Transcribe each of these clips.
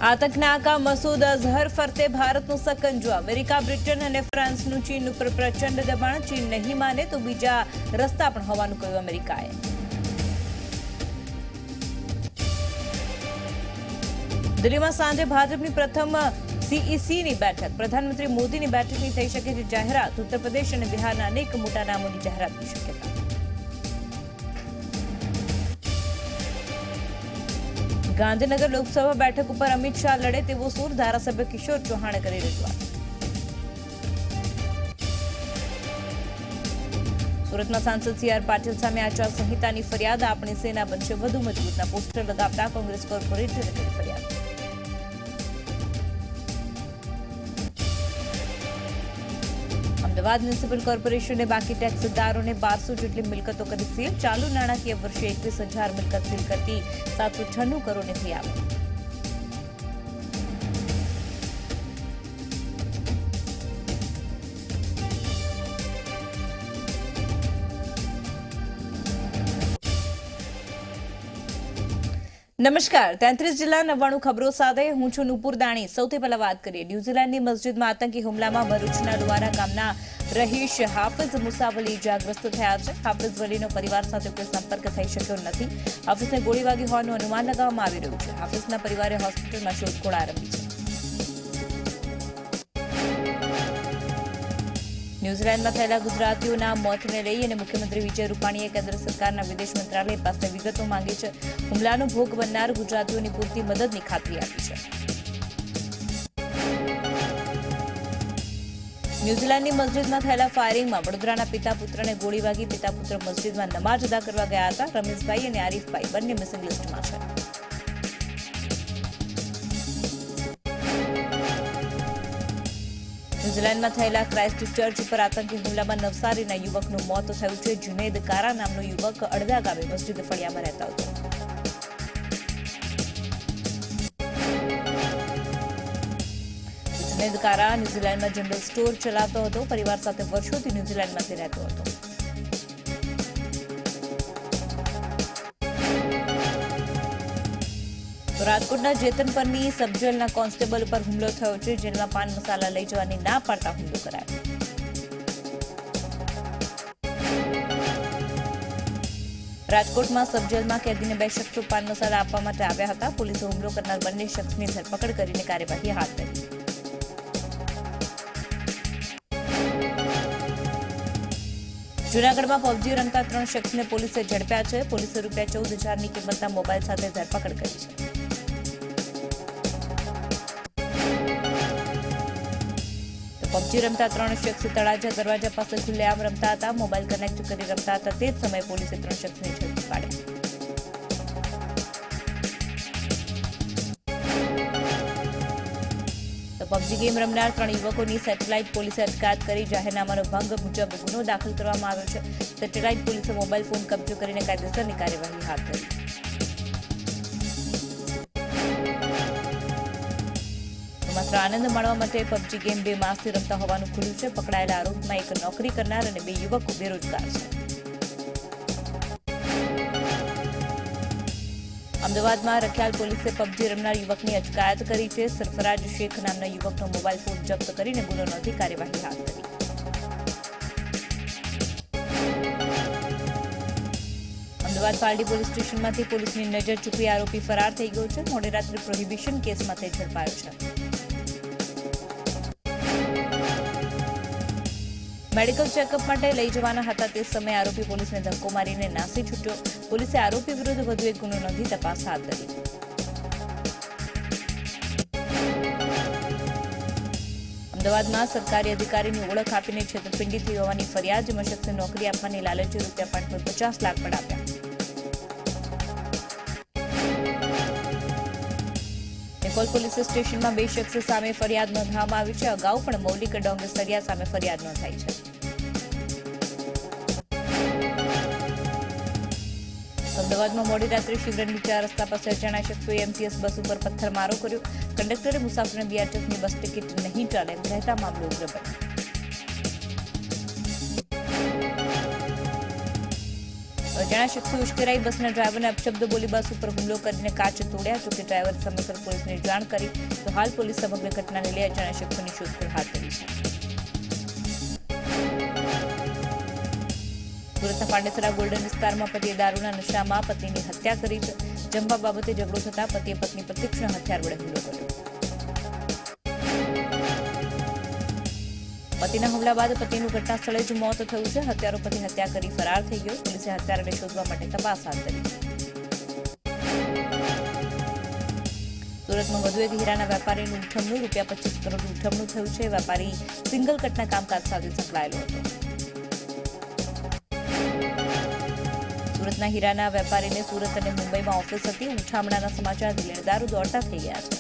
આતંકના આકા મસૂદ અઝહર ફરતે ભારતનો સકંજો। America, Britain અને ફ્રાન્સનું ચીન ઉપર પ્રચંડ દબાણ। ચીન નહીં માને તો બીજા રસ્તા પણ હોવાનું કહ્યું અમેરિકાએ। દિલ્હીમાં સાંજે ભાજપની પ્રથમ સીઈસીની બેઠક। પ્રધાનમંત્રી મોદીની બેઠકની થઈ શકે છે જાહેરાત। ઉત્તર પ્રદેશ અને બિહારના અનેક મોટા નામોની જાહેરાતની શક્યતા। ગાંધીનગર લોકસભા બેઠક ઉપર અમિત શાહ લડે તેવો સૂર। ધારાસભ્ય કિશોર ચૌહાણે કરી રજૂઆત। સુરતમાં સાંસદ સી.આર. પાટીલ સામે આચારસંહિતાની ફરિયાદ। આપણી સેના બનશે વધુ મજબૂતના પોસ્ટર લગાવતા કોંગ્રેસ કોર્પોરેટરે કરી ફરિયાદ। અમદાવાદ મ્યુનિસિપલ કોર્પોરેશને બાકી ટેક્સદારોને 1200 જેટલી મિલકતો કરી સીલ। ચાલુ નાણાકીય વર્ષે 21,000 મિલકત સીલ કરતી 796 કરોડની થઈ આવક। નમસ્કાર, 33 જિલ્લા 99 ખબરો સાથે હું છું નુપુર દાણી। સૌથી પહેલા વાત કરીએ ન્યુઝીલેન્ડની મસ્જિદમાં આતંકી હુમલામાં ભરૂચના લુવારા ગામના રહીશ હાફિઝ મુસાવલી ઇજાગ્રસ્ત થયા છે। હાફિઝ વલીનો પરિવાર સાથે કોઈ સંપર્ક થઈ શક્યો નથી। હાફિઝને ગોળી વાગી હોવાનું અનુમાન લગાવવામાં આવી રહ્યું છે। હાફિઝના પરિવારે હોસ્પિટલમાં શોધખોળ આરંભી છે। ન્યુઝીલેન્ડમાં થયેલા ગુજરાતીઓના મોતને લઈ અને મુખ્યમંત્રી વિજય રૂપાણીએ કેન્દ્ર સરકારના વિદેશ મંત્રાલય પાસે વિગતો માંગી છે। હુમલાનો ભોગ બનનાર ગુજરાતીઓની પૂરતી મદદની ખાતરી આપી છે। ન્યુઝીલેન્ડની મસ્જિદમાં થયેલા ફાયરિંગમાં વડોદરાના પિતા પુત્રને ગોળી વાગી। પિતા પુત્ર મસ્જિદમાં નમાઝ અદા કરવા ગયા હતા। રમેશભાઈ અને આરીફભાઈ બંને મિસિંગ લિસ્ટમાં છે। ન્યુઝીલેન્ડમાં થયેલા ક્રાઇસ્ટ ચર્ચ ઉપર આતંકી હુમલામાં નવસારીના યુવકનું મોત થયું છે। જુનેદ કારા નામનો યુવક અડદા ગામે મસ્જિદ ફળિયામાં રહેતો હતો। જુનેદ કારા ન્યુઝીલેન્ડમાં જનરલ સ્ટોર ચલાવતો હતો। પરિવાર સાથે વર્ષોથી ન્યુઝીલેન્ડમાંથી રહેતો હતો। રાજકોટના જેતન પરની સબજેલના કોન્સ્ટેબલ પર હુમલો થયો છે। જેલમાં પાન મસાલા લઈ જવાની ના પાડતા હુમલો કરાયો। રાજકોટમાં સબજેલમાં કેદીને 2 શખ્સો પાન મસાલા આપવા માટે આવ્યા હતા। પોલીસે હુમલો કરનાર બંને શખ્સની ધરપકડ કરીને કાર્યવાહી હાથ ધરી। જૂનાગઢમાં પબજી રમતા 3 શખ્સને પોલીસે ઝડપ્યા છે। પોલીસે ₹14,000ની કિંમતના મોબાઈલ સાથે ધરપકડ કરી છે। પબજી રમતા 3 શખ્સ તળાજા દરવાજા પાસે ખુલ્લેઆમ રમતા હતા। મોબાઈલ કનેક્ટ કરી રમતા હતા। તે જ સમયે પોલીસે 3 શખ્સને ઝડપી પાડ્યા। પબજી ગેમ રમનાર 3 યુવકોની સેટેલાઇટ પોલીસે અટકાયત કરી। જાહેરનામાનો ભંગ મુજબ ગુનો દાખલ કરવામાં આવ્યો છે। સેટેલાઇટ પોલીસે મોબાઈલ ફોન કબજો કરીને કાયદેસરની કાર્યવાહી હાથ ધરી। માત્ર આનંદ માણવા માટે પબજી ગેમ 2 માસથી રમતા હોવાનું ખુલ્યું છે। પકડાયેલા આરોપમાં એક નોકરી કરનાર અને 2 યુવકો બેરોજગાર છે। અમદાવાદમાં રખિયાલ પોલીસે પબજી રમનાર યુવકની અટકાયત કરી છે। સરફરાજ શેખ નામના યુવકનો મોબાઈલ ફોન જપ્ત કરીને ગુનો નોંધી કાર્યવાહી હાથ ધરી। અમદાવાદ પાલડી પોલીસ સ્ટેશનમાંથી પોલીસની નજર ચૂકી આરોપી ફરાર થઈ ગયો છે। મોડી રાત્રે પ્રોહિબિશન કેસમાં તે ઝડપાયો છે। મેડિકલ ચેકઅપ માટે લઈ જવાના હતા તે સમયે આરોપી પોલીસને ધક્કો મારીને નાસી છૂટ્યો। પોલીસે આરોપી વિરુદ્ધ વધુ એક ગુનો નોંધી તપાસ હાથ ધરી। અમદાવાદમાં સરકારી અધિકારીની ઓળખ આપીને છેતરપિંડી થઈ હોવાની ફરિયાદ। જેમાં શખ્સે નોકરી આપવાની લાલચે ₹5.50 લાખ પણ આપ્યા। નિકોલ પોલીસ સ્ટેશનમાં 2 શખ્સો સામે ફરિયાદ નોંધવામાં આવી છે। અગાઉ પણ મૌલિક ડોંગસરિયા સામે ફરિયાદ નોંધાઈ છે। અમદાવાદમાં મોડી રાત્રે શિવરણની 4 રસ્તા પાસે અજાણ્યા શખ્સોએ એમટીએસ બસ ઉપર પથ્થરમારો કર્યો। કંડક્ટરે મુસાફરોને બીઆરટીએસની બસ ટિકિટ નહીં ચાલે એમ કહેતા મામલો ઉગ્ર બન્યો। અજાણ્યા શખ્સે ઉશ્કેરાઈ બસના ડ્રાઈવરને અપશબ્દ બોલી બસ ઉપર હુમલો કરીને કાચ તોડ્યા. જોકે ડ્રાઈવર સમયસર પોલીસને જાણ કરી તો હાલ પોલીસ સમગ્ર ઘટનાને લઈ અજાણ્યા શખ્સોની શોધખોળ હાથ ધરી છે. સુરતના પાંડેસરા ગોલ્ડન વિસ્તારમાં પતિએ દારૂના નશામાં પત્નીની હત્યા કરી છે. જમવા બાબતે ઝઘડો થતા પતિએ પત્ની પર તીક્ષ્ણ હથિયાર વડે હુમલો કર્યો. પતિના હુમલા બાદ પતિનું ઘટના સ્થળે જ મોત થયું છે. હત્યારો પતિ હત્યા કરી ફરાર થઈ ગયો. પોલીસે હત્યારાને શોધવા માટે તપાસ હાથ ધરી. સુરતમાં વધુ એક હીરાના વેપારીનું ઉઠમણું ₹25 કરોડનું ઉઠમણું થયું છે. વેપારી સિંગલ કટના કામકાજ સાથે સંકળાયેલો હતો. સુરતના હીરાના વેપારીને સુરત અને મુંબઈમાં ઓફિસ હતી. ઉઠામણાના સમાચારથી લેણદારો દોડતા થઈ ગયા છે.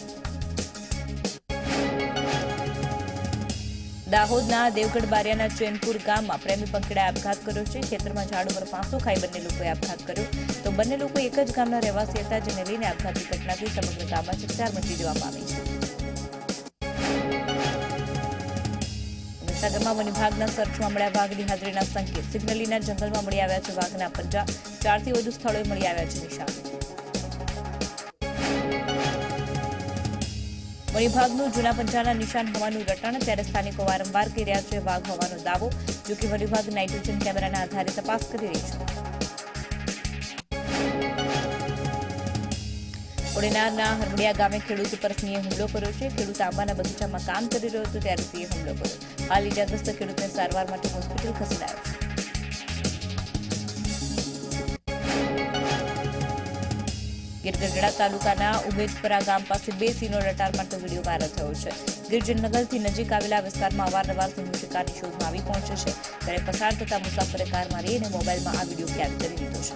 દાહોદના દેવગઢ બારિયાના ચેનપુર ગામમાં પ્રેમી પંખીડાએ આપઘાત કર્યો છે. ખેતરમાં ઝાડ ઉપર ફાંસો ખાઈ બંને લોકોએ આપઘાત કર્યો. તો બંને લોકો એક જ ગામના રહેવાસી હતા, જેને લઈને આપઘાતની ઘટનાથી સમગ્ર ગામમાં ચકચાર મચી જવા પામી છે. મહીસાગરમાં વન વિભાગના સર્ચમાં મળ્યા વાઘની હાજરીના સંકેત. સિગ્નલીના જંગલમાં મળી આવ્યા છે વાઘના પંજા. 4થી વધુ સ્થળોએ મળી આવ્યા છે નિશાન. વન વિભાગનું જૂના પંજાના નિશાન હોવાનું રટણ. ત્યારે સ્થાનિકો વારંવાર કરી રહ્યા છે વાઘ હોવાનો દાવો. જોકે વન વિભાગ નાઇટ્રોજન કેમેરાના આધારે તપાસ કરી રહી છે. કોડીનારના હરમડિયા ગામે ખેડૂત પર સિંહે હુમલો કર્યો છે. ખેડૂત આંબાના બગીચામાં કામ કરી રહ્યો હતો ત્યારે સિંહે હુમલો કર્યો. હાલ ઇજાગ્રસ્ત ખેડૂતને સારવાર માટે હોસ્પિટલ ખસેડાયો છે. ગીર ગઢડા તાલુકાના ઉમેદપરા ગામ પાસે 2 સિંહનો લટાર મારતો વિડીયો વાયરલ થયો છે. ગીર જંગલથી નજીક આવેલા વિસ્તારમાં અવારનવાર સિંહ શિકારની શોધમાં આવી પહોંચે છે. ત્યારે પસાર થતા મુસાફરે કાર મારી અને મોબાઈલમાં આ વિડીયો કેદ કરી લીધો છે.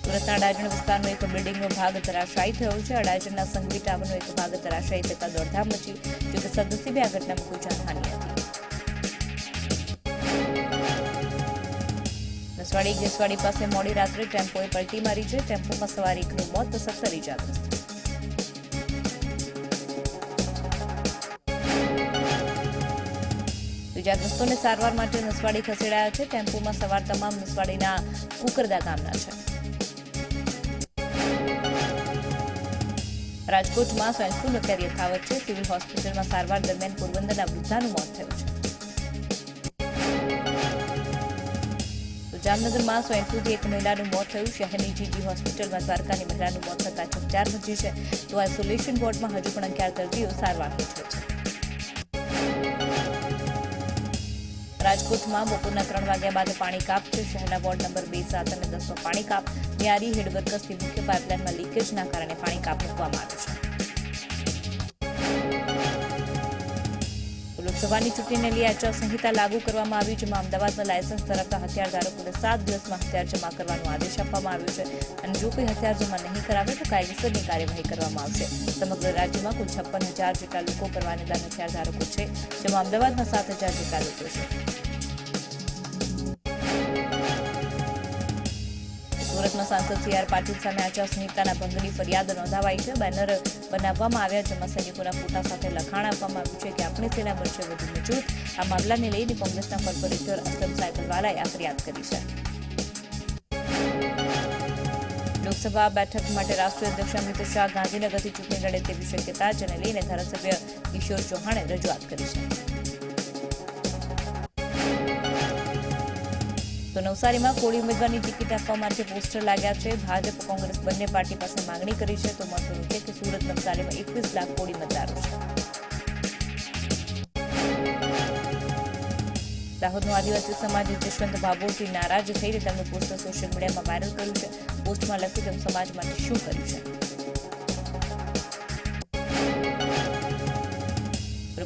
સુરતના અડાજણ વિસ્તારનો એક બિલ્ડિંગનો ભાગ ધરાશાયી થયો છે. અડાજણના સંઘવી ટાવરનો એક ભાગ ધરાશાયી થતા દોડધામ મચી. જોકે સદનસીબે આ ઘટનામાં કોઈ જાનહાનિ નથી. નસવાડી ઘેસવાડી પાસે મોડી રાત્રે ટેમ્પોએ પલટી મારી છે. ટેમ્પોમાં સવાર એકનું મોત તો 17 ઇજાગ્રસ્ત. ઇજાગ્રસ્તોને સારવાર માટે નસવાડી ખસેડાયા છે. ટેમ્પોમાં સવાર તમામ નસવાડીના કુકરદા ગામના છે. રાજકોટમાં સ્વાઇન ફ્લૂનો કેર યથાવત છે. સિવિલ હોસ્પિટલમાં સારવાર દરમિયાન પોરબંદરના વૃદ્ધાનું મોત થયું છે. જામનગરમાં સ્વાઇન ફ્લૂથી એક મહિલાનું મોત થયું. શહેરની જીજી હોસ્પિટલમાં દ્વારકાની મહિલાનું મોત થતા ચકચાર મચી છે. તો આઇસોલેશન વોર્ડમાં હજુ પણ 11 દર્દીઓ સારવાર હેઠળ છે. રાજકોટમાં બપોરના 3 વાગ્યા બાદ પાણી કાપ છે. શહેરના વોર્ડ નંબર 2, 7 અને 10માં પાણી કાપ. ન્યારી હેડવર્કસથી મુખ્ય પાઇપલાઇનમાં લીકેજના કારણે પાણી કાપ મૂકવામાં આવ્યું છે. લોકસભાની ચૂંટણીને લઈ આચારસંહિતા લાગુ કરવામાં આવી, જેમાં અમદાવાદમાં લાયસન્સ ધરાવતા હથિયારધારકોને 7 દિવસમાં હથિયાર જમા કરવાનો આદેશ આપવામાં આવ્યો છે. અને જો કોઈ હથિયાર જમા નહીં કરાવે તો કાયદેસરની કાર્યવાહી કરવામાં આવશે. સમગ્ર રાજ્યમાં કુલ 56,000 જેટલા લોકો પરવાનેદાર હથિયારધારકો છે, જેમાં અમદાવાદમાં 7,000 જેટલા લોકો છે. સુરતમાં સાંસદ સી.આર. પાટીલ સામે આચારસંહિતાના ભંગની ફરિયાદ નોંધાવાઈ છે. બેનર બનાવવામાં આવ્યા, જેમાં સૈનિકોના ફોટા સાથે લખાણ આપવામાં આવ્યું છે કે આપણી સેના બનશે વધુ મજબૂત. આ મામલાને લઈને કોંગ્રેસના કોર્પોરેટર અસલમ સાયકલવાલાએ આ ફરિયાદ કરી છે. લોકસભા બેઠક માટે રાષ્ટ્રીય અધ્યક્ષ અમિત શાહ ગાંધીનગરથી ચૂંટણી લડે તેવી શક્યતા, જેને લઈને ધારાસભ્ય કિશોર ચૌહાણે રજૂઆત કરી છે. તો નવસારીમાં કોળી ઉમેદવારની ટિકિટ આપવા માટે પોસ્ટર લાગ્યા છે. ભાજપ કોંગ્રેસ બંને પાર્ટી પાસે માંગણી કરી છે. તો મહત્વનું છે કે સુરત નવસારીમાં 21 લાખ કોળી મતદારો છે. દાહોદનો આદિવાસી સમાજ જશવંત ભાભોરથી નારાજ થઈને તેમનું પોસ્ટર સોશિયલ મીડિયામાં વાયરલ કર્યું છે. પોસ્ટમાં લખ્યું તેમ સમાજ માટે શું કર્યું છે.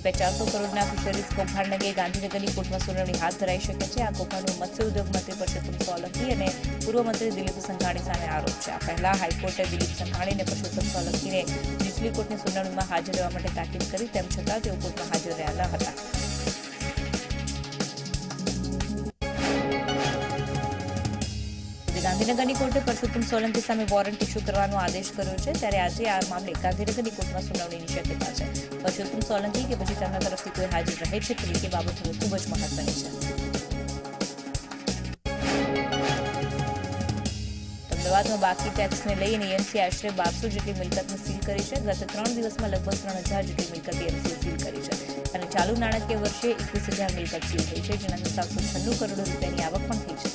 ₹400 કરોડના ફિશરીઝ કૌભાંડ અંગે ગાંધીનગરની કોર્ટમાં સુનાવણી હાથ ધરાઈ શકે છે. આ કૌભાંડનો મત્સ્ય ઉદ્યોગ મંત્રી પરસોત્તમ સોલંકી અને પૂર્વ મંત્રી દિલીપ સંઘાણી સામે આરોપ છે. આ પહેલા હાઈકોર્ટે દિલીપ સંઘાણી અને પરસોત્તમ સોલંકીને નીચલી કોર્ટની સુનાવણીમાં હાજર રહેવા માટે તાકીદ કરી, તેમ છતાં તેઓ કોર્ટમાં હાજર રહ્યા ન હતા. ગાંધીનગરની કોર્ટે પરસોત્તમ સોલંકી સામે વોરંટ ઇસ્યુ કરવાનો આદેશ કર્યો છે. ત્યારે આજે આ મામલે ગાંધીનગરની કોર્ટમાં સુનાવણીની શક્યતા છે. પરસોત્તમ સોલંકી કે પછી તેમના તરફથી કોઈ હાજર રહે છે કે નહીં તે બાબત હવે ખૂબ જ મહત્વની છે. અમદાવાદમાં બાકી ટેક્સને લઈને એએમસી આશરે 1200 જેટલી મિલકતને સીલ કરી છે. ગત 3 દિવસમાં લગભગ 3000 જેટલી મિલકત એએમસીએ સીલ કરી છે અને ચાલુ નાણાકીય વર્ષે 21,000 મિલકત સીલ થઈ છે, જેનાથી 796 કરોડ રૂપિયાની આવક પણ થઈ છે.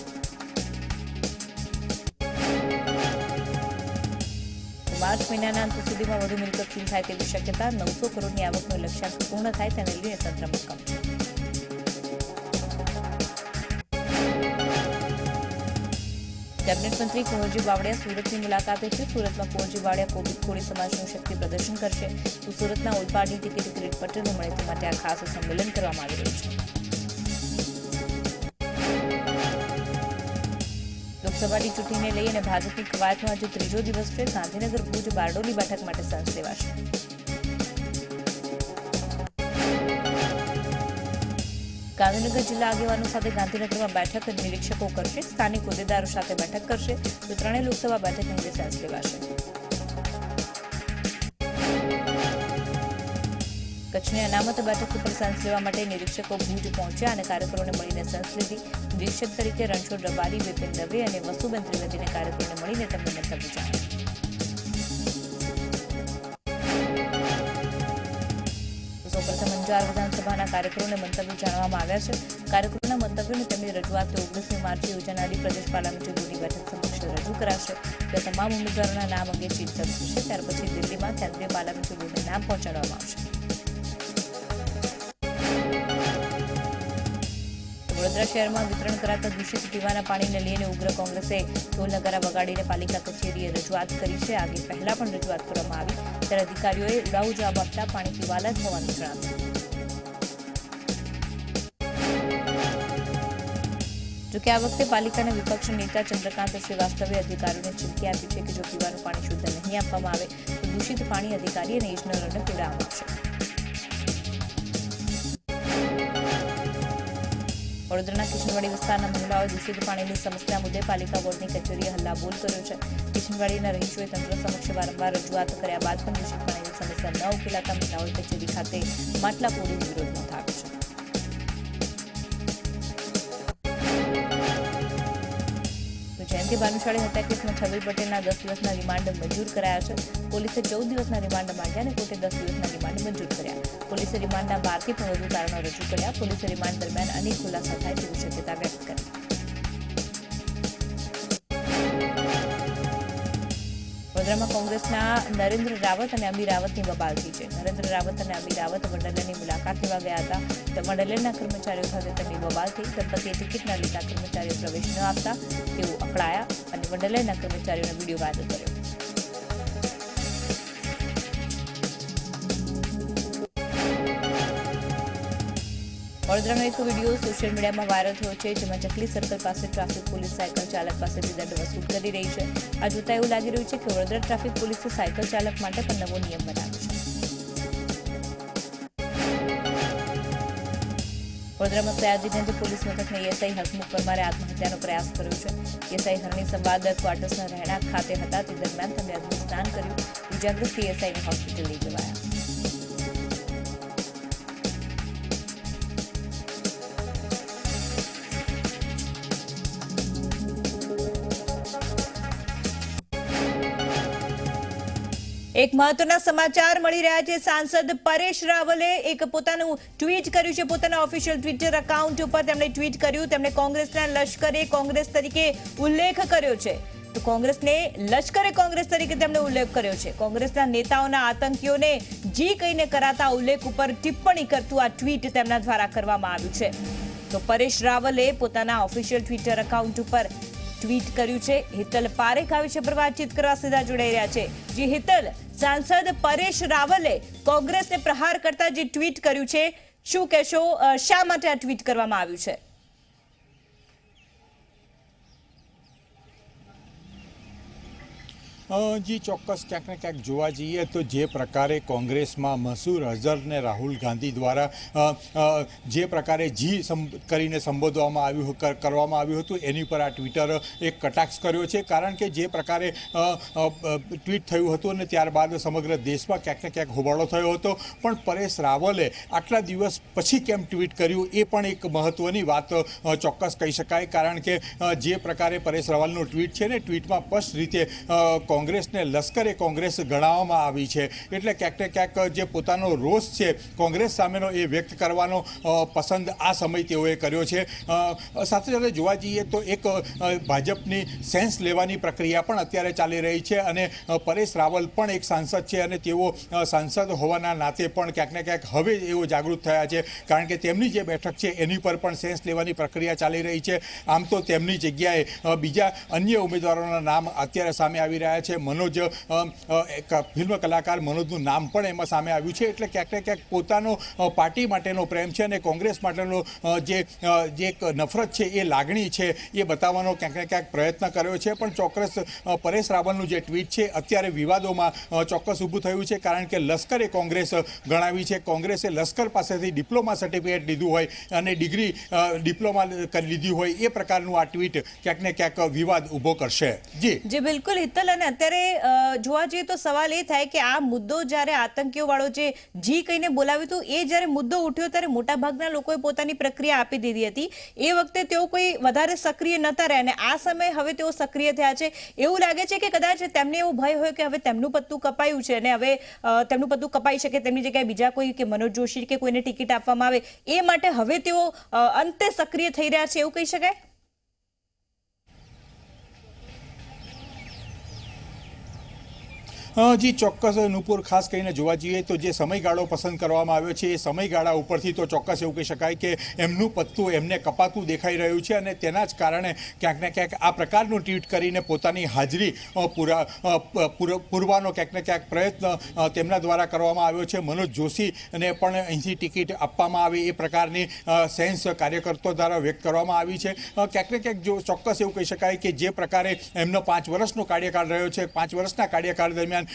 માર્ચ મહિનાના અંત સુધીમાં વધુ મિલકત સીલ થાય તેવી શક્યતા. 900 કરોડની આવકનો લક્ષ્યાંક પૂર્ણ થાય તેને લઈને તંત્ર મક્કમ છે. કેબિનેટ મંત્રી કુંવરજી બાવળિયા સુરતની મુલાકાતે છે. સુરતમાં કુંવરજી બાવળિયા કોળી સમાજનું શક્તિ પ્રદર્શન કરશે. તો સુરતના ઓલપાડની ટિકિટ કિરીટ પટેલને મળે તે માટે આ ખાસ સંમેલન કરવામાં આવી રહ્યું છે. લોકસભાની ચૂંટણીને લઈને ભાજપની કવાયતનો આજે ત્રીજો દિવસ છે. ગાંધીનગર, ભુજ, બારડોલી બેઠક માટે સંસ લેવાશે. ગાંધીનગર જિલ્લા આગેવાનો સાથે ગાંધીનગરમાં બેઠક નિરીક્ષકો કરશે. સ્થાનિક હોદ્દેદારો સાથે બેઠક કરશે. તો ત્રણેય લોકસભા બેઠક અંગે સેન્સ લેવાશે. કચ્છની અનામત બેઠક ઉપર સેન્સ લેવા માટે નિરીક્ષકો ભુજ પહોંચ્યા અને કાર્યકરોને મળીને સેન્સ લીધી. નિરીક્ષક તરીકે રણછોડ રબારી, વિપિન દવે અને વસુબેન ત્રિવેદીને કાર્યકરોને મળીને તેમનું મંતવ્ય જાણ્યું. સૌપ્રથમ અંજાર વિધાનસભાના કાર્યકરોને મંતવ્યો જાણવામાં આવ્યા છે. કાર્યકરોના મંતવ્યોને તેમની રજૂઆત 19મી માર્ચે યોજાનારી પ્રદેશ પાર્લામેન્ટરી બોર્ડની બેઠક સમક્ષ રજૂ કરાશે. ત્યાં તમામ ઉમેદવારોના નામ અંગે ચિંતન થશે. ત્યાર પછી દિલ્હીમાં કેન્દ્રીય પાર્લામેન્ટરી બોર્ડને નામ પહોંચાડવામાં આવશે. વડોદરા શહેરમાં વિતરણ કરાતા દૂષિત પીવાના પાણીને લઈને ઉગ્ર કોંગ્રેસે ઢોલ નગારા વગાડીને પાલિકા કચેરીએ રજૂઆત કરી છે. આગે પહેલા પણ રજૂઆત કરવામાં આવી ત્યારે અધિકારીઓએ ઉડાઉ જવાબ આપતા પાણી પીવાલાયક હોવાનું જણાવ્યું. જોકે આ વખતે પાલિકાના વિપક્ષ નેતા ચંદ્રકાંત શ્રીવાસ્તવે અધિકારીઓને ચીમકી આપી છે કે જો પીવાનું પાણી શુદ્ધ નહીં આપવામાં આવે તો દૂષિત પાણી અધિકારી અને ઇજનેરોને પીવડાવવામાં આવશે. વડોદરાના કિશનવાડી વિસ્તારના મહિલાઓએ દૂષિત પાણીની સમસ્યા મુદ્દે પાલિકા બોર્ડની કચેરીએ હલ્લાબોલ કર્યો છે. કિશનવાડીના રહીશોએ તંત્ર સમક્ષ વારંવાર રજૂઆત કર્યા બાદ પણ દૂષિત પાણીની સમસ્યા ન ઉકેલાતા મહિલાઓએ કચેરી ખાતે માટલા ફોડી વિરોધ નોંધાવ્યો છે. જયંતિ ભાનુશાળી હત્યા કેસમાં છબીલ પટેલના 10 દિવસના રિમાન્ડ મંજૂર કરાયા છે. પોલીસે 14 દિવસના રિમાન્ડ માંગ્યા અને કોર્ટે 10 દિવસના રિમાન્ડ મંજૂર કર્યા. પોલીસે રિમાન્ડના 12થી પણ વધુ કારણો રજૂ કર્યા. પોલીસે રિમાન્ડ દરમિયાન અનેક ખુલાસા થાય તેવી શક્યતા વ્યક્ત કરી. વડોદરામાં કોંગ્રેસના નરેન્દ્ર રાવત અને અમી રાવતની બબાલ થઈ છે. નરેન્દ્ર રાવત અને અમી રાવત વંડરલેરની મુલાકાત લેવા ગયા હતા. તો વંડરલેરના કર્મચારીઓ સાથે તેમની બબાલ થઈ. દંપતીએ ટિકિટ ન લેતા કર્મચારીઓ પ્રવેશ ન આપતા તેઓ અકળાયા અને વંડરલેરના કર્મચારીઓને વિડીયો વાયરલ કર્યો. વડોદરાનો એક વિડીયો સોશિયલ મીડિયામાં વાયરલ થયો છે, જેમાં ચકલી સર્કલ પાસે ટ્રાફિક પોલીસ સાયકલ ચાલક પાસેથી દંડ વસૂલ કરી રહી છે. આ જોતા એવું લાગી રહ્યું છે કે વડોદરા ટ્રાફિક પોલીસે સાયકલ ચાલક માટે પણ નવો નિયમ બનાવ્યો છે. વડોદરામાં સયાજીગંજ પોલીસ મથકના એએસઆઈ હસમુખ પરમારે આત્મહત્યાનો પ્રયાસ કર્યો છે. એએસઆઈ હરણી સંવાદ ક્વાર્ટર્સના રહેણાંક ખાતે હતા તે દરમિયાન તેમણે અગ્નિ સ્નાન કર્યું. ઇજાગ્રસ્ત એએસઆઈને હોસ્પિટલ લઈ જવાયા. એક મહત્વના સમાચાર મળી રહ્યા છે. સાંસદ પરેશ રાવલે એક પોતાનું ટ્વીટ કર્યું છે. પોતાના ઓફિશિયલ ટ્વિટર એકાઉન્ટ ઉપર તેમણે ટ્વીટ કર્યું. તેમણે કોંગ્રેસના લશ્કરે કોંગ્રેસ તરીકે ઉલ્લેખ કર્યો છે. તો કોંગ્રેસને લશ્કરે કોંગ્રેસ તરીકે તેમણે ઉલ્લેખ કર્યો છે. કોંગ્રેસના નેતાઓના આતંકીઓને જી કહીને કરાતા ઉલ્લેખ ઉપર ટિપ્પણી કરતું આ ટ્વીટ તેમના દ્વારા કરવામાં આવ્યું છે. તો પરેશ રાવલે પોતાના ઓફિશિયલ ટ્વિટર એકાઉન્ટ ઉપર ટ્વીટ કર્યું છે. હિતલ પારેખ આવી છે પર વાતચીત કરવા સીધા જોડાઈ રહ્યા છે. જી હિતલ, સાંસદ પરેશ રાવલે કોંગ્રેસને પ્રહાર કરતા જે ટ્વીટ કર્યું છે, શું કહેશો? શા માટે આ ટ્વીટ કરવામાં આવ્યું છે? જી ચોક્કસ ક્યાંક ને ક્યાંક જોવા જઈએ તો જે પ્રકારે કોંગ્રેસમાં મસૂર અઝહરને રાહુલ ગાંધી દ્વારા જે પ્રકારે કરીને સંબોધવામાં કરવામાં આવ્યું હતું એની પર આ ટ્વિટર એક કટાક્ષ કર્યો છે, કારણ કે જે પ્રકારે ટ્વીટ થયું હતું અને ત્યારબાદ સમગ્ર દેશમાં ક્યાંક ને ક્યાંક હોબાળો થયો હતો, પણ પરેશ રાવલે આટલા દિવસ પછી કેમ ટ્વીટ કર્યું એ પણ એક મહત્વની વાત ચોક્કસ કહી શકાય, કારણ કે જે પ્રકારે પરેશ રાવલનું ટ્વીટ છે ને ટ્વીટમાં સ્પષ્ટ રીતે કોંગ્રેસને લશ્કરે કોંગ્રેસ ગણાવવામાં આવી છે, એટલે ક્યાંક ને ક્યાંક જે પોતાનો રોષ છે કોંગ્રેસ સામેનો એ વ્યક્ત કરવાનો પસંદ આ સમય તેઓએ કર્યો છે। સાથે સાથે જોવા જઈએ તો એક ભાજપની સેન્સ લેવાની પ્રક્રિયા પણ અત્યારે ચાલી રહી છે અને પરેશ રાવલ પણ એક સાંસદ છે અને તેઓ સાંસદ હોવાના નાતે પણ ક્યાંક ને ક્યાંક હવે એઓ જાગૃત થયા છે, કારણ કે તેમની જે બેઠક છે એની પર પણ સેન્સ લેવાની પ્રક્રિયા ચાલી રહી છે। આમ તો તેમની જગ્યાએ બીજા અન્ય ઉમેદવારોના નામ અત્યારે સામે આવી રહ્યા છે। મનોજ ફિલ્મ કલાકાર મનોજનું નામ પણ એમાં સામે આવ્યું છે, એટલે ક્યાંક ને ક્યાંક પોતાનો પાર્ટી માટેનો પ્રેમ છે અને કોંગ્રેસ માટેનો જે એક નફરત છે એ લાગણી છે એ બતાવવાનો ક્યાંક ને ક્યાંક પ્રયત્ન કર્યો છે, પણ ચોક્કસ પરેશ રાવલનું જે ટ્વીટ છે અત્યારે વિવાદોમાં ચોક્કસ ઊભું થયું છે, કારણ કે લશ્કરે કોંગ્રેસ ગણાવી છે। કોંગ્રેસે લશ્કર પાસેથી ડિપ્લોમા સર્ટિફિકેટ લીધું હોય અને ડિગ્રી ડિપ્લોમા કરી લીધી હોય એ પ્રકારનું આ ટ્વીટ ક્યાંક ને ક્યાંક વિવાદ ઊભો કરશે। જી બિલકુલ હિતલ, અને અત્યારે જોવા જઈએ તો સવાલ એ થાય કે આ મુદ્દો જ્યારે આતંકીઓ વાળો જે જી કહીને બોલાવ્યું હતું એ જ્યારે મુદ્દો ઉઠ્યો ત્યારે મોટાભાગના લોકોએ પોતાની પ્રક્રિયા આપી દીધી હતી, એ વખતે તેઓ કોઈ વધારે સક્રિય નતા રહ્યા અને આ સમયે હવે તેઓ સક્રિય થયા છે। એવું લાગે છે કે કદાચ તેમને એવું ભય હોય કે હવે તેમનું પત્તું કપાયું છે અને હવે તેમનું પત્તું કપાઈ શકે, તેમની જગ્યાએ બીજા કોઈ કે મનોજ જોશી કે કોઈને ટિકિટ આપવામાં આવે એ માટે હવે તેઓ અંતે સક્રિય થઈ રહ્યા છે, એવું કહી શકાય? જી ચોક્કસ નુપુર, ખાસ કરીને જોવા જઈએ તો જે સમયગાળો પસંદ કરવામાં આવ્યો છે એ સમયગાળા ઉપરથી તો ચોક્કસ એવું કહી શકાય કે એમનું પત્તું એમને કપાતું દેખાઈ રહ્યું છે અને તેના જ કારણે ક્યાંક ને ક્યાંક આ પ્રકારનું ટ્વીટ કરીને પોતાની હાજરી પૂરવાનો ક્યાંક ને ક્યાંક પ્રયત્ન તેમના દ્વારા કરવામાં આવ્યો છે। મનોજ જોશીને પણ અહીંથી ટિકિટ આપવામાં આવે એ પ્રકારની સેન્સ કાર્યકર્તાઓ દ્વારા વ્યક્ત કરવામાં આવી છે। ક્યાંક ને ક્યાંક જો ચોક્કસ એવું કહી શકાય કે જે પ્રકારે એમનો 5 વર્ષનો કાર્યકાળ રહ્યો છે, 5 વર્ષના કાર્યકાળ દરમિયાન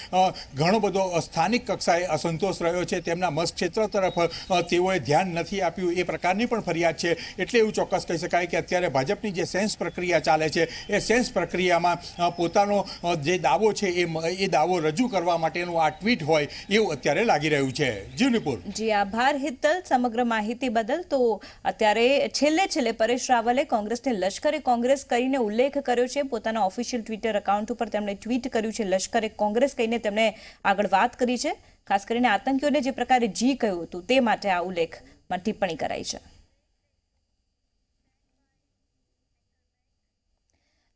ઘણો બધો સ્થાનિક કક્ષાએ અસંતોષ રહ્યો છે, તેમના મતક્ષેત્ર તરફ તેઓએ ધ્યાન નથી આપ્યું એ પ્રકારની પણ ફરિયાદ છે, એટલે એવું ચોક્કસ કહી શકાય કે અત્યારે ભાજપની જે સેન્સ પ્રક્રિયા ચાલે છે એ સેન્સ પ્રક્રિયામાં પોતાનો જે દાવો છે એ દાવો રજૂ કરવા માટેનું આ ટ્વીટ હોય એવું અત્યારે લાગી રહ્યું છે। જી નિપુર। જી આભાર હિતલ સમગ્ર માહિતી બદલ। તો અત્યારે છેલ્લે પરેશ રાવલે કોંગ્રેસને લશ્કરે કોંગ્રેસ કરીને ઉલ્લેખ કર્યો છે, પોતાના ઓફિશિયલ ટ્વિટર એકાઉન્ટ ઉપર તેમણે ટ્વીટ કર્યું છે લશ્કરે કોંગ્રેસ કહીને તેમણે આગળ વાત કરી છે, ખાસ કરીને આતંકીઓને જે પ્રકારે જી કહ્યું હતું તે માટે આ ઉલ્લેખમાં ટિપ્પણી કરાઈ છે।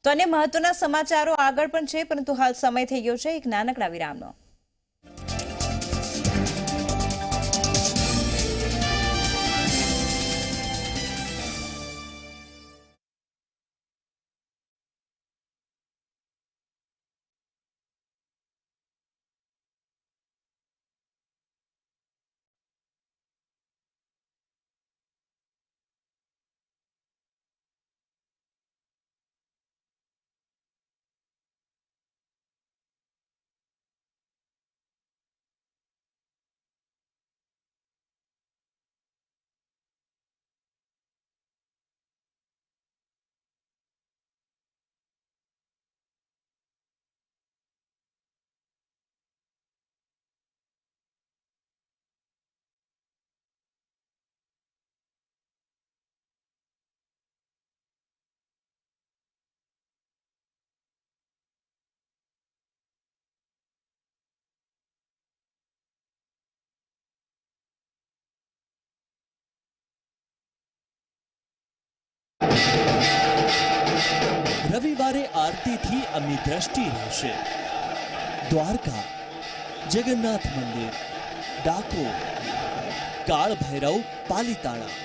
તો અન્ય મહત્વના સમાચારો આગળ પણ છે, પરંતુ હાલ સમય થઈ ગયો છે એક નાનકડા વિરામનો। રવિવારે આરતીથી અમની દ્રષ્ટિ રહેશે। દ્વારકા, જગન્નાથ મંદિર, ડાકોર, કાળ ભૈરવ, પાલીતાણા।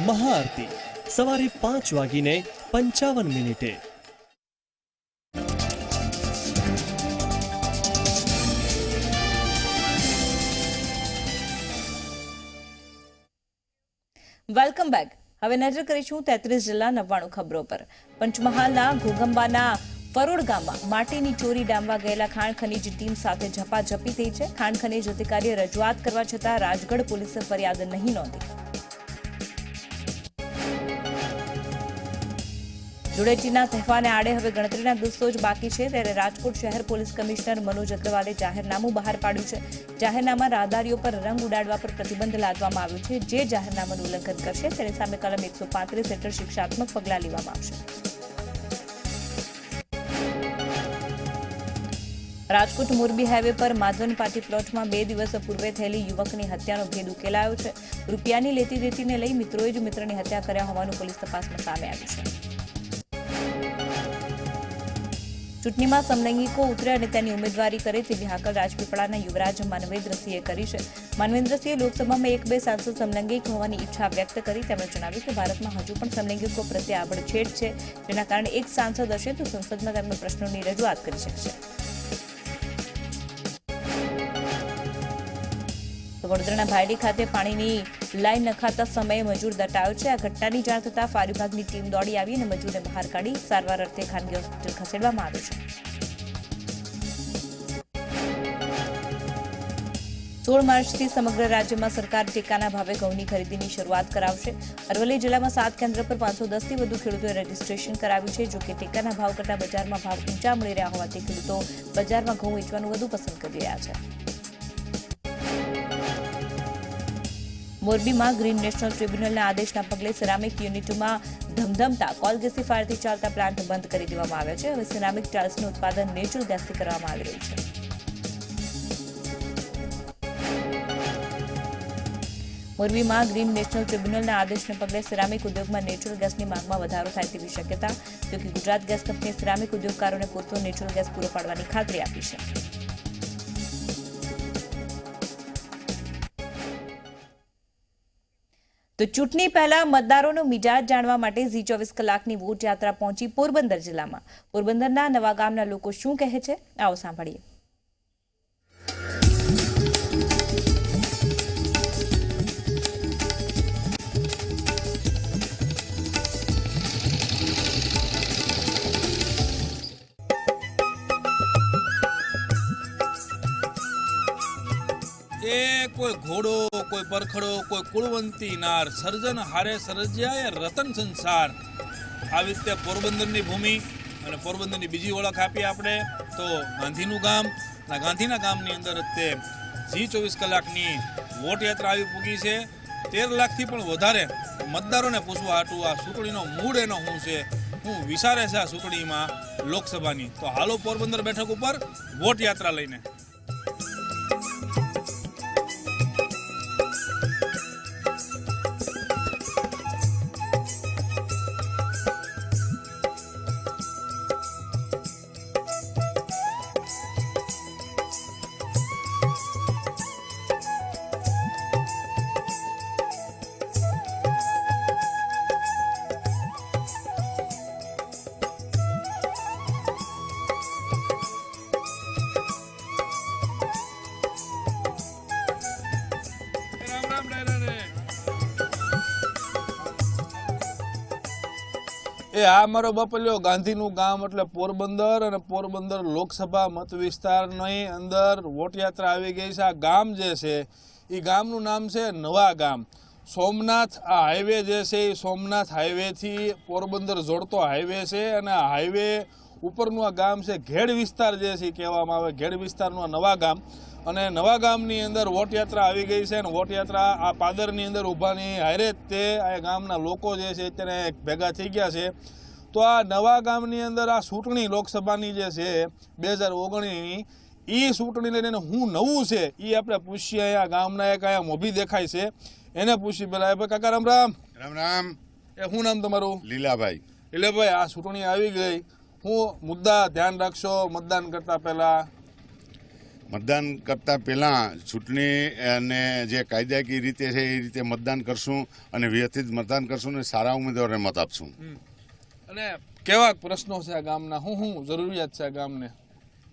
મહાઆરતી સવારે 5:55 વેલકમ બેક। હવે નજર કરીશું 33 જિલ્લા 99 ખબરો પર। પંચમહાલના ઘોગંબાના ફરોડ ગામમાં માટીની ચોરી ડામવા ગયેલા ખાણ ખનીજ ટીમ સાથે ઝપાઝપી થઈ છે. ખાણ ખનીજ અધિકારીએ રજૂઆત કરવા છતાં રાજગઢ પોલીસે ફરિયાદ નહીં નોંધી. ધૂળેટીના તહેવારને આડે હવે ગણતરીના દિવસો જ બાકી છે, ત્યારે રાજકોટ શહેર પોલીસ કમિશનર મનોજ અગ્રવાલે જાહેરનામું બહાર પાડ્યું છે. જાહેરનામા રાહદારીઓ પર રંગ ઉડાડવા પર પ્રતિબંધ લાદવામાં આવ્યો છે. જે જાહેરનામાનું ઉલ્લંઘન કરશે તેની સામે કલમ 135 હેઠળ શિક્ષાત્મક પગલાં લેવામાં આવશે. રાજકોટ મોરબી હાઈવે પર માધવન પાટી પ્લોટમાં 2 દિવસ પૂર્વે થયેલી યુવકની હત્યાનો ભેદ ઉકેલાયો છે. રૂપિયાની લેતી દેતીને લઈ મિત્રોએ જ મિત્રની હત્યા કર્યા હોવાનું પોલીસ તપાસમાં સામે આવ્યું છે. ચૂંટણીમાં સમલૈંગિકો ઉતરે અને તેની ઉમેદવારી કરે તેવી હાકલ રાજપીપળાના યુવરાજ માનવેન્દ્રસિંહે કરી છે. માનવેન્દ્રસિંહે લોકસભામાં 1-2 સાંસદ સમલૈંગિક હોવાની ઈચ્છા વ્યક્ત કરી. તેમણે જણાવ્યું કે ભારતમાં હજુ પણ સમલૈંગિકો પ્રત્યે આભડછેડ છે, જેના કારણે એક સાંસદ હશે તો સંસદમાં તેમના પ્રશ્નોની રજૂઆત કરી શકશે. વડોદરાના ભાયડી ખાતે પાણીની લાઈન નખાતા સમયે મજૂર દટાયો છે. આ ઘટનાની જાણ થતાં ફાયર વિભાગની ટીમ દોડી આવી અને મજૂરને બહાર કાઢી સારવાર અર્થે ખાનગી હોસ્પિટલ ખસેડવામાં આવ્યો છે. 16 માર્ચથી સમગ્ર રાજ્યમાં સરકાર ટેકાના ભાવે ઘઉંની ખરીદીની શરૂઆત કરાવશે. અરવલ્લી જિલ્લામાં 7 કેન્દ્ર પર 510થી વધુ ખેડૂતોએ રજીસ્ટ્રેશન કરાવ્યું છે. જોકે ટેકાના ભાવ કરતાં બજારમાં ભાવ ઊંચા મળી રહ્યા હોવાથી ખેડૂતો બજારમાં ઘઉં વેચવાનું વધુ પસંદ કરી રહ્યા છે. મોરબીમાં ગ્રીન નેશનલ ટ્રિબ્યુનલના આદેશના પગલે સિરામિક યુનિટમાં ધમધમતા કોલ ગેસીફાયરથી ચાલતા પ્લાન્ટ બંધ કરી દેવામાં આવ્યા છે. હવે સિરામિક ટાઇલ્સનું ઉત્પાદન નેચરલ ગેસથી કરવામાં આવી રહ્યું છે. મોરબીમાં ગ્રીન નેશનલ ટ્રિબ્યુનલના આદેશને પગલે સિરામિક ઉદ્યોગમાં નેચરલ ગેસની માંગમાં વધારો થાય તેવી શક્યતા. જોકે ગુજરાત ગેસ કંપનીએ સિરામિક ઉદ્યોગકારોને પૂરતો નેચરલ ગેસ પૂરો પાડવાની ખાતરી આપી છે. તો ચૂંટણી પહેલા મતદારોનો મિજાજ જાણવા માટે ઝી 24 કલાકની વોટ યાત્રા પહોંચી પોરબંદર જિલ્લામાં. પોરબંદરના નવા ગામના લોકો શું કહે છે, આવો સાંભળીએ. એ કોઈ ઘોડો, કોઈ પરખડો, કોઈ કુળવંતી નાર, સર્જન હારે સર્જ્યા રતન સંસાર. આવી રીતે પોરબંદરની ભૂમિ અને પોરબંદરની બીજી ઓળખ આપી આપણે તો ગાંધીનું ગામ. ગાંધીના ગામની અંદર તે ઝી 24 કલાકની વોટ યાત્રા આવી પૂગી છે. 13 લાખથી પણ વધારે મતદારોને પૂછવા હાટું આ ચૂંટણીનો મૂડ એનો શું છે, શું વિચારે છે આ ચૂંટણીમાં લોકસભાની. તો હાલો પોરબંદર બેઠક ઉપર વોટ યાત્રા લઈને. એ આ મારો બપલ્યો ગાંધીનું ગામ એટલે પોરબંદર અને પોરબંદર લોકસભા મત વિસ્તારની અંદર વોટ યાત્રા આવી ગઈ છે. આ ગામ જે છે એ ગામનું નામ છે નવા ગામ. સોમનાથ આ હાઈવે જે છે એ સોમનાથ હાઈવેથી પોરબંદર જોડતો હાઈવે છે અને આ હાઈવે ઉપરનું આ ગામ છે ઘેડ વિસ્તાર જે છે કહેવામાં આવે. ઘેડ વિસ્તારનું આ નવા ગામ અને નવા ગામની અંદર વોટ યાત્રા આવી ગઈ છે અને વોટ યાત્રા આ પાદરની અંદર ઊભાની હારે તે આ ગામના લોકો જે છે અત્યારે ભેગા થઈ ગયા છે. તો આ નવા ગામની અંદર આ ચૂંટણી લોકસભાની જે છે 2019ની એ ચૂંટણી લઈને હું નવું છે એ આપણે પૂછીએ. અહીંયા ગામના એક અહીંયા મોભી દેખાય છે એને પૂછી પેલા. કાકા રામ રામ. રામ રામ. એ શું નામ તમારું? લીલાભાઈ. લીલાભાઈ, આ ચૂંટણી આવી ગઈ, હું મુદ્દા ધ્યાન રાખશો મતદાન કરતા પહેલા? મતદાન કરતા પહેલા ચૂંટણી અને જે કાયદાકીય રીતે છે એ રીતે મતદાન કરશું અને વ્યવસ્થિત મતદાન કરશું ને સારા ઉમેદવારોને મત આપશું. અને કેવા પ્રશ્નો છે આ ગામના, શું જરૂરિયાત છે આ ગામને?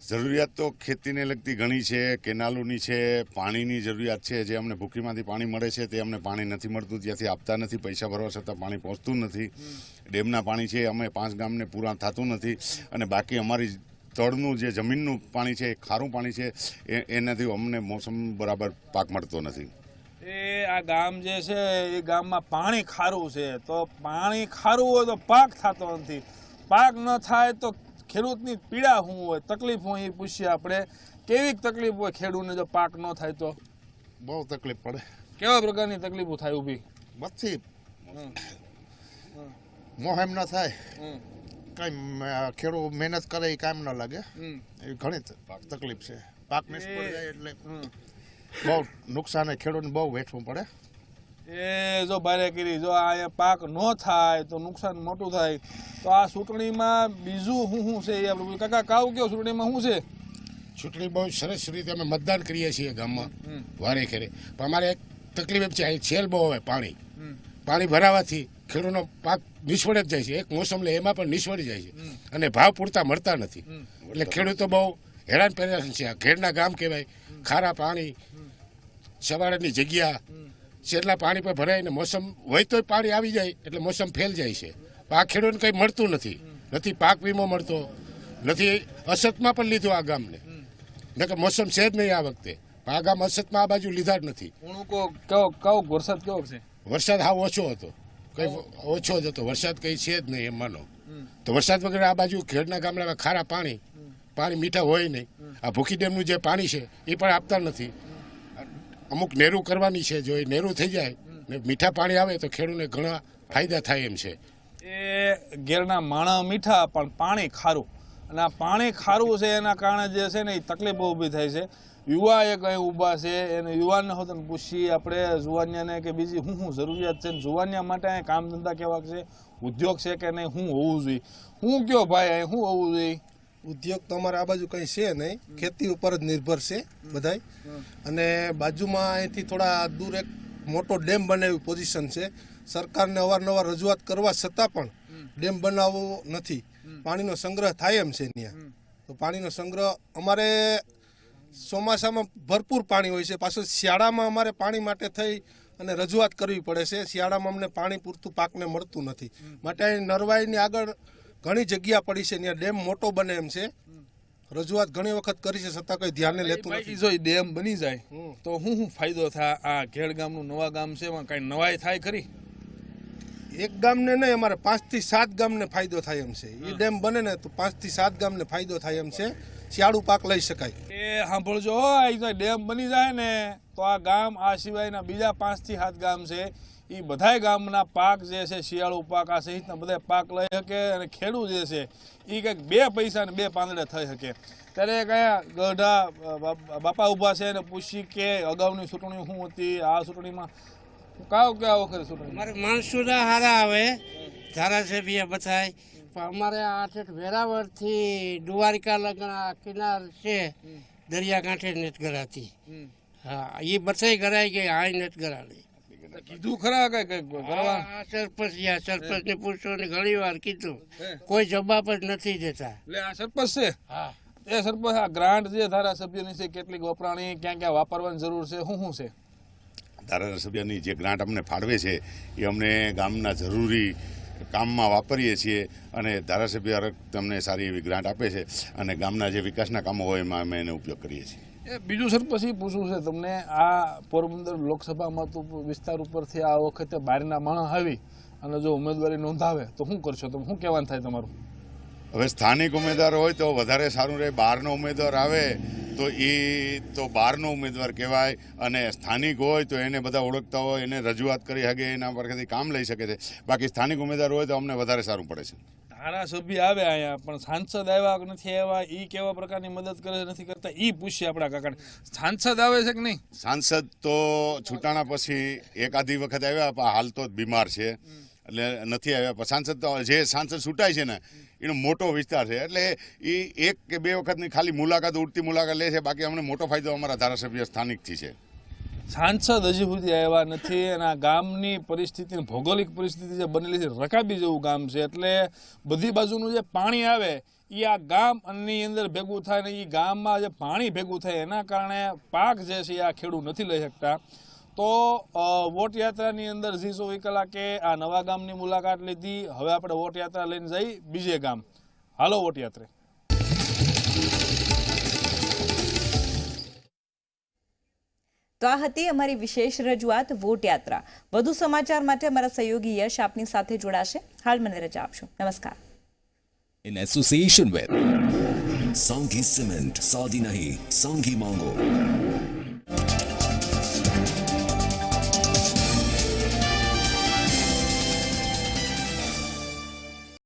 જરૂરિયાત તો ખેતીને લગતી ઘણી છે, કેનાલોની છે, પાણીની જરૂરિયાત છે. જે અમને ભૂખીમાંથી પાણી મળે છે તે અમને પાણી નથી મળતું, ત્યાંથી આપતા નથી, પૈસા ભરવા છતાં પાણી પહોંચતું નથી. ડેમના પાણી છે અમે 5 ગામને પૂરા થતું નથી. અને બાકી અમારી તળનું જે જમીનનું પાણી છે, ખારું પાણી છે, એનાથી અમને મોસમ બરાબર પાક મળતો નથી. આ ગામ જે છે એ ગામમાં પાણી ખારું છે, તો પાણી ખારું હોય તો પાક થતો નથી. પાક ન થાય તો ખેડૂતની પીડા શું હોય, તકલીફ હોય, એ પૂછીએ આપણે. કેવી તકલીફ હોય ખેડૂતને જો પાક ન થાય તો? બહુ તકલીફ પડે. કેવા પ્રકારની તકલીફો થાય ઊભી? બધી મોહેમ ન થાય, કઈ ખેડૂત મહેનત કરે એ કામ ન લાગે, એ ઘણી તકલીફ છે. પાક નિષ્ફળ જાય એટલે બહુ નુકસાન ખેડૂતને બહુ વેઠવું પડે. એ જો બારે કરી જો આ પાક ન થાય તો નુકસાન મોટું થાય. તો આ ચૂંટણીમાં બીજું શું છે એ આપણે કાકા કાવ કયો ચૂંટણીમાં શું છે? ચૂંટણી બહુ સરસ રીતે અમે મતદાન કરીએ છીએ ગામમાં વારે ખેરે, પણ અમારે એક તકલીફ એમ છે અહીં છેલ બહુ હોય. પાણી ભરાવાથી ખેડૂતનો પાક નિષ્ફળ જ જાય છે. એક મોસમ લે એમાં પણ નિષ્ફળી જાય છે અને ભાવ પૂરતા મળતા નથી. એટલે ખેડૂતો બહુ હેરાન પરેશાન છે. આ ઘેરના ગામ કહેવાય, ખારા પાણી, સવારની જગ્યા, છેલ્લા પાણી પર ભરાય ને મોસમ હોય તોય પાણી આવી જાય એટલે મોસમ ફેલ જાય છે. આ ખેડૂતને કંઈ મળતું નથી, નથી પાક વીમો મળતો નથી. અસતમાં પણ લીધું આ ગામને, નકર મોસમ છે જ નહીં આ વખતે. આ ગામ અસતમાં આ બાજુ લીધા જ નથી. વરસાદ કેવો છે? વરસાદ હાવ ઓછો હતો, કઈ ઓછો જ હતો. વરસાદ કઈ છે જ નહીં એમ માનો તો. વરસાદ વગર આ બાજુ ખેડના ગામડામાં ખારા પાણી મીઠા હોય નહીં. આ ભૂખી ડેમનું જે પાણી છે એ પણ આપતા નથી. અમુક નેરું કરવાની છે, જો એ નેરું થઈ જાય ને મીઠા પાણી આવે તો ખેડૂતને ઘણા ફાયદા થાય એમ છે. એ ઘેરના માણા મીઠા પણ પાણી ખારું, અને આ પાણી ખારું છે એના કારણે જે છે ને એ તકલીફો ઊભી થાય છે. યુવા એક અહીં ઊભા છે, એને યુવાનને હોત પૂછીએ આપણે જુવાનિયાને કે બીજી શું જરૂરિયાત છે, જુવાનિયા માટે અહીં કામ ધંધા કેવા છે, ઉદ્યોગ છે કે નહીં, શું હોવું જોઈએ? હું કયો ભાઈ અહીં શું હોવું જોઈએ? ઉદ્યોગ તો અમારે આ બાજુ કંઈ છે નહીં, ખેતી ઉપર જ નિર્ભર છે બધાય. અને બાજુમાં અહીંથી થોડા દૂર એક મોટો ડેમ બને એવી પોઝિશન છે. સરકારને અવારનવાર રજૂઆત કરવા છતાં પણ ડેમ બનાવવો નથી. પાણીનો સંગ્રહ થાય એમ છે ત્યાં. તો પાણીનો સંગ્રહ અમારે ચોમાસામાં ભરપૂર પાણી હોય છે, પાછું શિયાળામાં અમારે પાણી માટે થઈ અને રજૂઆત કરવી પડે છે. શિયાળામાં અમને પાણી પૂરતું પાકને મળતું નથી, માટે અહીં નરવાઈની આગળ ઘણી જગ્યા પડી છે, ત્યાં ડેમ મોટો બને એમ છે. રજૂઆત ઘણી વખત કરી છે છતાં કોઈ ધ્યાને લેતું નથી. જો ડેમ બની જાય તો શું ફાયદો થાય? આ ઘેડ ગામનું નવા ગામ છે, એમાં કઈ નવાઈ થાય ખરી? એક ગામને નહીં, અમારે 5 થી 7 ગામને ફાયદો થાય એમ છે. એ ડેમ બને ને તો 5 થી 7 ગામને ફાયદો થાય એમ છે. શિયાળુ પાક લઈ શકાય. એ સાંભળજો, ડેમ બની જાય ને તો આ ગામ આ સિવાયના બીજા 5 થી 7 ગામ છે, એ બધાય ગામના પાક જે છે, શિયાળુ પાક આ સહિતના બધા પાક લઈ શકે અને ખેડૂત જે છે એ કંઈક 2 પૈસા ને 2 પાંદડે થઈ શકે. ત્યારે કયા ગઢા બાપા ઊભા છે અને પૂછી કે અગાઉની ચૂંટણી શું હતી, આ ચૂંટણીમાં કાવ કે આ વખતે ચૂંટણી? અમારે માણસુડા હારા આવે, ધારાસભ્ય બધાય, પણ અમારે આ વેરાવળથી દ્વારિકા લગણા કિનાર છે, દરિયાકાંઠે નથી ગરાતી. હા, એ બધાય ગરાઈ ગઈ, આ નથી ગરાડી. કીધું ખરા કઈ સરપંચ ને પૂછો ને ઘણી વાર કીધું, કોઈ જવાબ જ નથી દેતા. એટલે આ સરપંચ છે? હા, એ સરપંચ આ ગ્રાન્ટ જે ધારાસભ્યની છે કેટલીક વપરાણી, ક્યાં ક્યાં વાપરવાની જરૂર છે, શું છે? ધારાસભ્યની જે ગ્રાન્ટ અમને ફાળવે છે એ અમને ગામના જરૂરી કામમાં વાપરીએ છીએ અને ધારાસભ્ય અમને સારી એવી ગ્રાન્ટ આપે છે અને ગામના જે વિકાસના કામો હોય એમાં અમે એનો ઉપયોગ કરીએ છીએ. બીજું સરપંચ એ પૂછવું છે તમને, આ પોરબંદર લોકસભા મત વિસ્તાર ઉપરથી આ વખતે બહારના માણસ આવી અને જો ઉમેદવારી નોંધાવે તો શું કરશો તમે? શું કહેવાનું થાય તમારું? હવે સ્થાનિક ઉમેદવાર હોય તો વધારે સારું રહે. બહારનો ઉમેદવાર આવે તો એ તો બહારનો ઉમેદવાર કહેવાય અને સ્થાનિક હોય તો એને બધા ઓળખતા હોય, એને રજૂઆત કરી શકે, એના પરથી કામ લઈ શકે છે. બાકી સ્થાનિક ઉમેદવાર હોય તો અમને વધારે સારું પડે છે. ધારાસભ્ય આવે અહીંયા પણ સાંસદ આવ્યા નથી આવ્યા, એ કેવા પ્રકારની મદદ કરે નથી કરતા, એ પૂછીએ આપણા કાકાને. સાંસદ આવે છે કે નહીં? સાંસદ તો છૂટાણા પછી એકાદી વખત આવ્યા, પણ હાલ તો બીમાર છે એટલે નથી આવ્યા. પણ સાંસદ તો જે સાંસદ છૂટાય છે ને એનો મોટો વિસ્તાર છે એટલે એ 1 કે 2 વખતની ખાલી મુલાકાત, ઉડતી મુલાકાત લે છે. બાકી અમને મોટો ફાયદો અમારા ધારાસભ્ય સ્થાનિકથી છે. સાંસદ હજી સુધી આવ્યા નથી અને આ ગામની પરિસ્થિતિ, ભૌગોલિક પરિસ્થિતિ જે બનેલી છે, રકાબી જેવું ગામ છે એટલે બધી બાજુનું જે પાણી આવે એ આ ગામની અંદર ભેગું થાય ને એ ગામમાં જે પાણી ભેગું થાય એના કારણે પાક જે છે આ ખેડૂત નથી લઈ શકતા. તો વોટ યાત્રાની અંદર 20 કલાકે આ નવા ગામની મુલાકાત લીધી. હવે આપણે વોટ યાત્રા લઈને જઈ બીજે ગામ. હાલો વોટ યાત્રા. તો આ હતી અમારી વિશેષ રજૂઆત વોટ યાત્રા. વધુ સમાચાર માટે અમારા સહયોગી યશ આપની સાથે જોડાશે. હાલ મને રજા આપશો. નમસ્કાર. In association with Sanghi Cement, Saudi Nahi, Sanghi Mango.